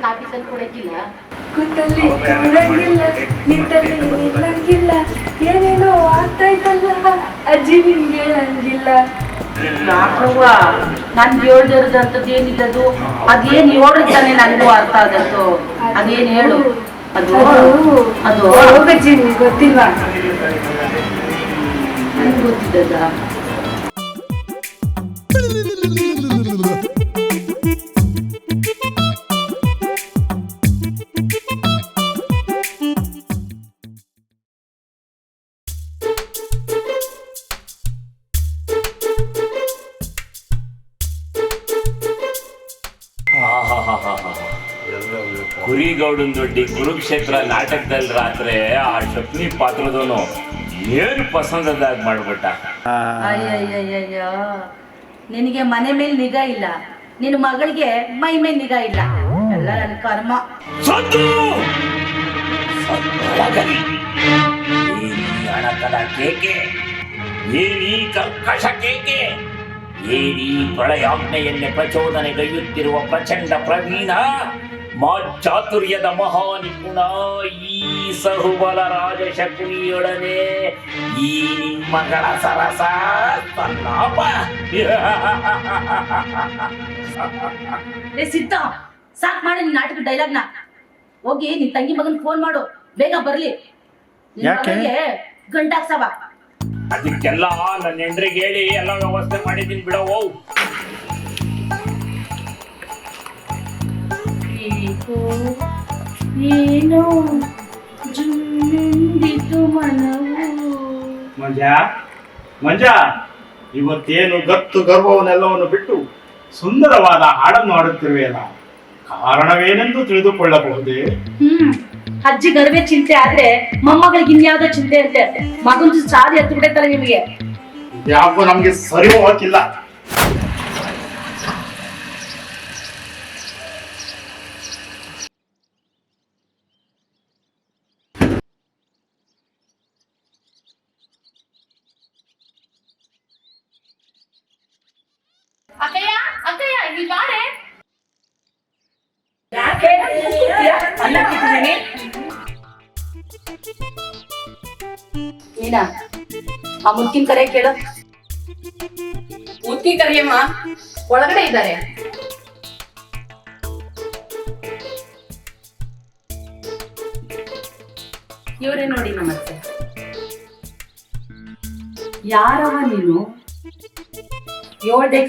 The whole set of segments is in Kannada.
ಕಾಫಿ ತಂದು ಕೊಡಕ್ಕಿಲ್ಲ? ಕೂತಲ್ಲಿ ಕೂರಂಗಿಲ್ಲ, ನಿಂತಲ್ಲಿ ನಿಲ್ಲಂಗಿಲ್ಲ, ಏನೇನೋ ಆಗ್ತಾ ಇದ್ದಲ್ಲ ಅಜ್ಜಿ ನಿಮ್ಗೆ ಹೇಳಂಗಿಲ್ಲ. ಯಾಕವ್ವ ನಾನು ಹೇಳ್ದಿರೋದಂಥದ್ದು ಏನಿಲ್ಲದು, ಅದೇನು ಹೇಳಿದ್ದಾನೆ ನನಗೂ ಅರ್ಥ ಆಗತ್ತು. ಅದೇನು ಹೇಳು. ಅದು ಅದು ಹೋಗಜ್ಜಿ ನಿಮ್ಗೆ ಗೊತ್ತಿಲ್ವಾ? ನನಗೆ ಗೊತ್ತಿದ್ದದ. ಕುರಿಗೌಡನ್ ದೊಡ್ಡಿ ಕುರುಕ್ಷೇತ್ರ ನಾಟಕದಲ್ಲಿ ರಾತ್ರಿ ಆ ಶಕ್ನಿ ಪಾತ್ರದವನು ಏನು ಪಸಂದದಾಗ ಮಾಡ್ಬಿಟ್ಟ. ಅಯ್ಯಯ್ಯಯ್ಯಯ್ಯೋ, ನಿನಗೆ ಮನೆ ಮೇಲೆ ನಿಗಾ ಇಲ್ಲ, ನಿನ್ನ ಮಗಳಿಗೆ ಮೈ ಮೇಲೆ ನಿಗಾ ಇಲ್ಲ. ಎಲ್ಲ ನನ್ನ ಕರ್ಮ. ಹಣಕದ ಕೇಕೆ, ಏನಿ ಕರ್ಕಶ ಕೇಕೆ, ಏನಿ ಪ್ರಳಯಾಜ್ಞೆಯನ್ನೇ ಪ್ರಚೋದನೆಗೈಯುತ್ತಿರುವ ಪ್ರಚಂಡ ಪ್ರವೀಣ, ಚಾತುರ್ಯದ ಮಹಾನಿಪುಣ ಈ ಸಹುಬಲ ರಾಜಶಕುನಿಯೊಡನೆ ಈ ಮಗಳ ಸರಸ ಸಲ್ಲಾಪ. ಸಿದ್ಧ, ಸಾಕ್ ಮಾಡಿ ನಿನ್ ನಾಟಕ ಡೈಲಾಗ್ನ. ಹೋಗಿ ನಿನ್ ತಂಗಿ ಮಗನ್ ಫೋನ್ ಮಾಡು, ಬೇಗ ಬರ್ಲಿ. ಗಂಟಾಕ್ಸವ. ಅದಕ್ಕೆಲ್ಲ ನನ್ನ ಹೆಂಡ್ರಿಗೆ ಹೇಳಿ ಎಲ್ಲ ವ್ಯವಸ್ಥೆ ಮಾಡಿದ್ದೀನಿ ಬಿಡವು. ಏನೋ ಜುಮ್ಮೆಂದಿತು ಮನವು. ಮಂಜಾ, ಇವತ್ತೇನು ಗತ್ತು ಗರ್ವವನ್ನೆಲ್ಲವನ್ನು ಬಿಟ್ಟು ಸುಂದರವಾದ ಹಾಡನ್ನು ಹಾಡುತ್ತಿರುವೆಯಲ್ಲ, ಕಾರಣವೇನೆಂದು ತಿಳಿದುಕೊಳ್ಳಬಹುದೇ? ಅಜ್ಜಿ ಗರ್ವೇ ಚಿಂತೆ ಆದ್ರೆ ಮೊಮ್ಮಗಳಿಗೆ ಇನ್ಯಾವುದೋ ಚಿಂತೆ ಅಂತೆ. ಮಗನ್ ಸಾರಿ ಹತ್ತು ಬಿಡೈತಲ್ಲ ನಿಮಗೆ. ಯಾಕೋ ನಮ್ಗೆ ಸರಿ ಹೋಗಿಲ್ಲ. ಅಕ್ಕಯ್ಯ, ಅಕ್ಕಯ್ಯ, ಇಲ್ಲಿ ಬಾರೆ. ನೀನಾ ಆ ಮುತ್ತಿನ ಕರೆ ಕೇಳು. ಮುತ್ತಿ ಕರಿಯಮ್ಮ ಒಳಗಡೆ ಇದ್ದಾರೆ. ಇವರೇ ನೋಡಿ ನಮಸ್ತೆ. ಯಾರವ ನೀನು?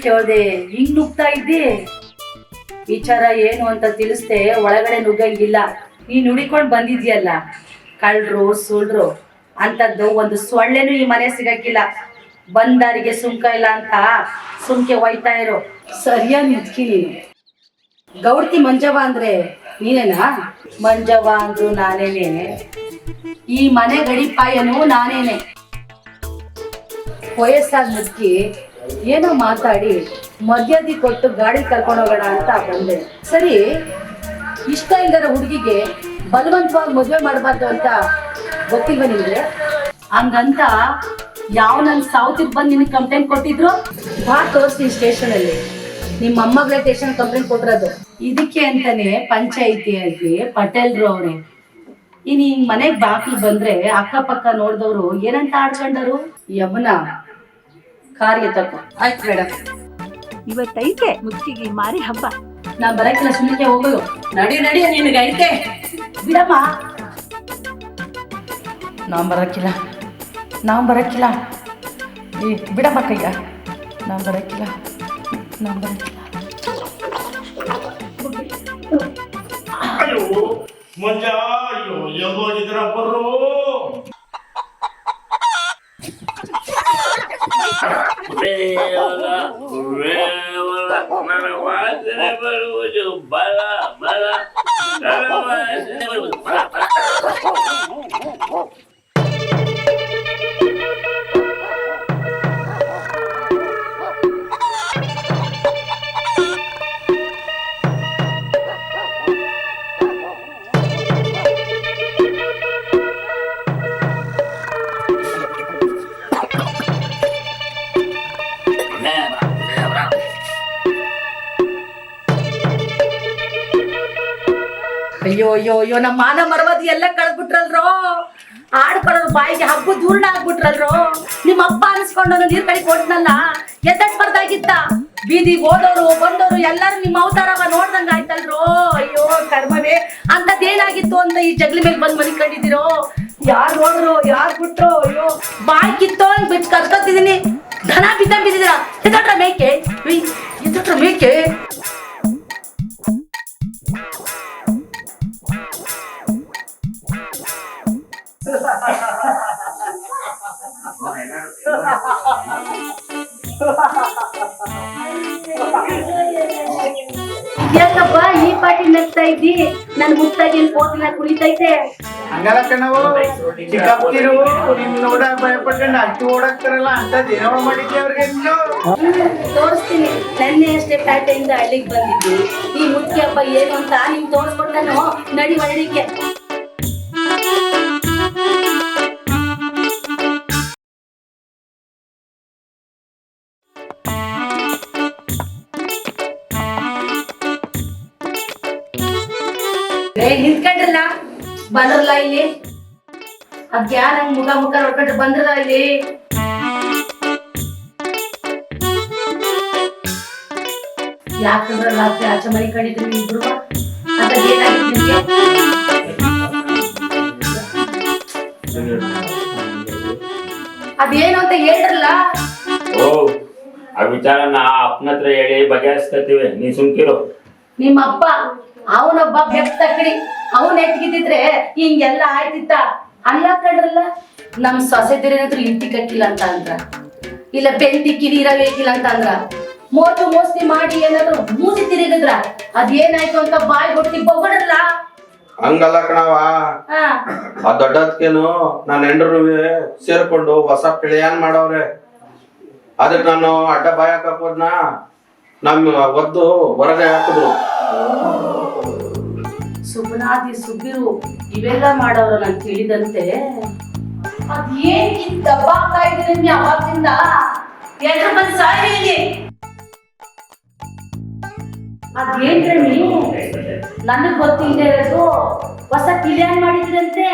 ಕೇಳ್ದೆ ಹಿಂಗ್ ನುಗ್ತಾ ಇದ್ದಿ. ವಿಚಾರ ಏನು ಅಂತ ತಿಳಿಸ್ದೆ ಒಳಗಡೆ ನುಗ್ಗಂಗಿಲ್ಲ. ನೀನ್ ನುಡಿಕೊಂಡ್ ಬಂದಿದ್ಯಲ್ಲ, ಕಳ್ರು ಸುಳ್ರು ಅಂತದ್ದು ಒಂದು ಸೊಳ್ಳೆನೂ ಈ ಮನೆ ಸಿಗಕ್ಕಿಲ್ಲ. ಬಂದಾರಿಗೆ ಸುಮ್ಕ ಇಲ್ಲ ಅಂತ ಸುಮ್ಕೆ ಒಯ್ತಾ ಇರೋ. ಸರಿಯಾಗಿ ನಿಂತ್ಕಿ ನೀನು. ಗೌಡ್ತಿ ಮಂಜವ್ವ ಅಂದ್ರೆ ನೀನೇನಾ? ಮಂಜವ್ವ ಅಂದ್ರು ನಾನೇನೆ, ಈ ಮನೆ ಗಡಿಪಾಯನು ನಾನೇನೆ. ವಯಸ್ಸಾದ ಮುದ್ಕಿ ಏನೋ ಮಾತಾಡಿ ಮರ್ಯಾದೆ ಕೊಟ್ಟು ಗಾಡಿ ಕರ್ಕೊಂಡು ಹೋಗೋಣ ಅಂತ ಬಂದೆ. ಸರಿ, ಇಷ್ಟ ಇಲ್ಲದ ಹುಡುಗಿಗೆ ಬಲವಂತವಾಗಿ ಮದುವೆ ಮಾಡಬಾರ್ದು ಅಂತ ಗೊತ್ತಿಲ್ವ ನಿಮ್ಗೆ? ಹಂಗಂತ ಯಾವ ನನ್ ಸೌತಿಗೆ ಬಂದು ನಿನಗೆ ಕಂಪ್ಲೇಂಟ್ ಕೊಟ್ಟಿದ್ರು? ಬಾ ತೋರಿಸ್ತೀನಿ ಸ್ಟೇಷನ್ ಅಲ್ಲಿ. ನಿಮ್ಮ ಅಮ್ಮಗಳೇ ಸ್ಟೇಷನ್ ಕಂಪ್ಲೇಂಟ್ ಕೊಟ್ಟಿರೋದು. ಇದಕ್ಕೆ ಅಂತಾನೆ ಪಂಚಾಯಿತಿಯಾಗಿ ಪಟೇಲ್ರು ಅವ್ರೆ. ಇನ್ ಹಿಂಗ್ ಮನೆಗ್ ಬಾಕ್ಲು ಬಂದ್ರೆ ಅಕ್ಕಪಕ್ಕ ನೋಡ್ದವ್ರು ಏನಂತ ಆಡ್ಕೊಂಡರು? ಯಮುನ ಕಾರ್ಯ ತಗೋ. ಆಯ್ತು ಮೇಡಮ್, ಇವತ್ತೈತೆ ಮುತ್ತಿಗೆ ಮಾರಿ ಹಬ್ಬ. ನಾ ಬರಕ್ಕಿಲ್ಲ, ಸುಮ್ಮನೆ ಹೋಗೋದು. ನಡಿ ನಡಿ, ನಿನಗೈತೆ ಬಿಡಮ್ಮ. ನಾನ್ ಬರಕ್ಕಿಲ್ಲ ಏ ಬಿಡಮ್ಮ ಕೈಯ. ನಾನ್ ಬರಕ್ಕಿಲ್ಲ. ಅಯ್ಯೋ ಮಂಜಾ, ಅಯ್ಯೋ ಎಲ್ಲೋಗಿದ್ರ ಬರ್ರೋ. ನನ್ನ ವಾಸನೆ ಬರುವುದು ಬಲ ಬಲ, ನನ್ನ ವಾಸನೆ ಬರುವುದು ಅಯ್ಯೋ ಅಯ್ಯೋ ಅಯ್ಯೋ ನಮ್ಮ ಮಾನ ಮರವದಿ ಎಲ್ಲ ಕಳ್ದ್ಬಿಟ್ರಲ್ರೋ. ಆಡ್ಕೊಳ್ಳೋರು ಬಾಯಿಗೆ ಹಬ್ಬದ ದೂರಣ ಆಗ್ಬಿಟ್ರಲ್ರೋ. ನಿಮ್ಮ ಅಪ್ಪ ಅನ್ಸ್ಕೊಂಡವನು ನೀರ್ ಕಡೆ ಕೊಟ್ನಲ್ಲ, ಎದ್ದಸ್ಬಾರ್ದಾಗಿತ್ತ. ಬೀದಿಗೆ ಹೋದವ್ರು ಬಂದವರು ಎಲ್ಲಾರು ನಿಮ್ಮ ಅವತಾರವ ನೋಡ್ದಂಗ ಆಯ್ತಲ್ರೋ. ಅಯ್ಯೋ ಕರ್ಮವೇ, ಅಂತದೇನಾಗಿತ್ತು ಅಂತ ಈ ಜಗ್ಲಿ ಮೇಲೆ ಬಂದ್ ಮನಿ ಕಂಡಿದ್ದೀರೋ. ಯಾರು ನೋಡ್ರು ಯಾರು ಬಿಟ್ರು. ಅಯ್ಯೋ ಬಾಯಿ ಕಿತ್ತೋ ಬಿಟ್ಟು ಕರ್ಕೊತಿದೀನಿ. ದನ ಬಿದ್ದಿದ್ದೀರಾ. ಎದಟ್ರ ಮೇಕೆ, ಎದಟ್ರ ಮೇಕೆ. ಯಾಕಪ್ಪ ಈ ಪಾಟಿ ನಗ್ತಾ ಇದ್ದಿ? ನನ್ ಮುಕ್ತಾಗಿ ಕೋಟಿನ ಕುಳಿತೈತೆ. ಹಂಗಲ್ಲ ಕಣವು, ಚಿಕ್ಕಪ್ಪಿರು ನಿಮ್ ನೋಡಕ್ ಭಯಪಟ್ಕೊಂಡು ಅಷ್ಟು ಓಡಾಕ್ತಾರಲ್ಲ ಅಂತ ಏನೋ ಮಾಡಿದ್ದೆ ಅವ್ರಿಗೆ. ತೋರಿಸ್ತೀನಿ. ನೆನ್ನೆ ಅಷ್ಟೇ ಪ್ಯಾಟೆಯಿಂದ ಹಳ್ಳಿಗೆ ಬಂದಿದ್ವಿ. ಈ ಮುಖ್ಯ ಹಬ್ಬ ಏನು ಅಂತ ನಿಮ್ ತೋರಿಸ್ಕೊಡ್ತಾನು. ನಡಿ ಒಳಗೆ. ನಿಂತ್ಕೊಂಡ್ರಲ್ಲ, ಬಂದ್ರಲ್ಲ ಇಲ್ಲಿ. ಅದ್ಯಾ ನಂಗ್ ಮುಖ ಮುಖ ನೋಡ್ಕೊಂಡ್ರೆ ಬಂದ್ರಲ್ಲ ಇಲ್ಲಿ. ಯಾಕಂದ್ರೆ ರಾತ್ರಿ ಆಚೆ ಮನೆ ಕಂಡಿದ್ರು ಇಬ್ರು. ಅದೇನಾಗಿತ್ತು ನಿಮ್ಗೆ? ಅದೇನು ಅಂತ ಹೇಳ್ರಲ್ಲ. ಓ ಆ ವಿಚಾರನ ಅಪ್ಪನ ಹತ್ರ ಹೇಳಿ ಬಗೆಹರಿಸ್ಕೊತೀವಿ, ನೀ ಸುಮ್ಕಿರು. ನಿಮ್ಮ ಅಪ್ಪ ಅವನೊಬ್ಬ ಬೆಪ್ಪ ತಕ್ಕಡಿ. ಅವನ್ ಎತ್ಗಿದ್ದಿದ್ರೆ ಹಿಂಗೆಲ್ಲ ಆಯ್ತಿತ್ತ? ಅಲ್ಲ ಕಂಡ್ರಲ್ಲ, ನಮ್ ಸೊಸೆದಿರೇನಾದ್ರು ಇಂಟಿ ಕಟ್ಟಿಲ್ಲ ಅಂತ ಅಂದ್ರ, ಇಲ್ಲ ಬೆಂದಿಕ್ಕಿ ನೀರ ಬೇಕಿಲ್ಲ ಅಂತ ಅಂದ್ರ, ಮೋಸ್ತಿ ಮಾಡಿ ಏನಾದ್ರು ಮೂಸಿ ತಿರುಗಿದ್ರ, ಅದೇನಾಯ್ತು ಅಂತ ಬಾಯಿ ಕೊಟ್ಟಿ ಬೊಗಡಲ್ಲ. ಹಂಗಲ್ಲ ಕಣವ, ಆ ದೊಡ್ಡದ್ಕೇನು ನನ್ನ ಹೆಂಡ್ರು ಸೇರ್ಕೊಂಡು ಹೊಸ ಪಿಳಿಯಾನ್ ಮಾಡವ್ರೆ. ಅದಕ್ಕೆ ನಾನು ಅಡ್ಡ ಬಾಯ ಹಾಕೋದ್ನ ನಮ್ಮ ಒದ್ದು ಹೊರಗೆ ಹಾಕಿದ್ರು. ಸುಬನಾದಿ ಸುಬ್ಬಿರು ಇವೆಲ್ಲ ಮಾಡವ್ರ ನಾನು ತಿಳಿದಂತೆ. ಅದೇನ್ ದಬ್ಬಾಗ್ತಾ ಇದ್ರಿ ಅವಾಗಿಂದ? ಎಲ್ರು ಬಂದು ಸಾಯಿ ಇಲ್ಲಿ. ಅದೇನ್ರಿ ನೀವು ನನಗ್ ಗೊತ್ತಿಲ್ಲದೆ ಇರೋದು ಹೊಸ ಪಿಲಿಯನ್ ಮಾಡಿದ್ರಂತೆ.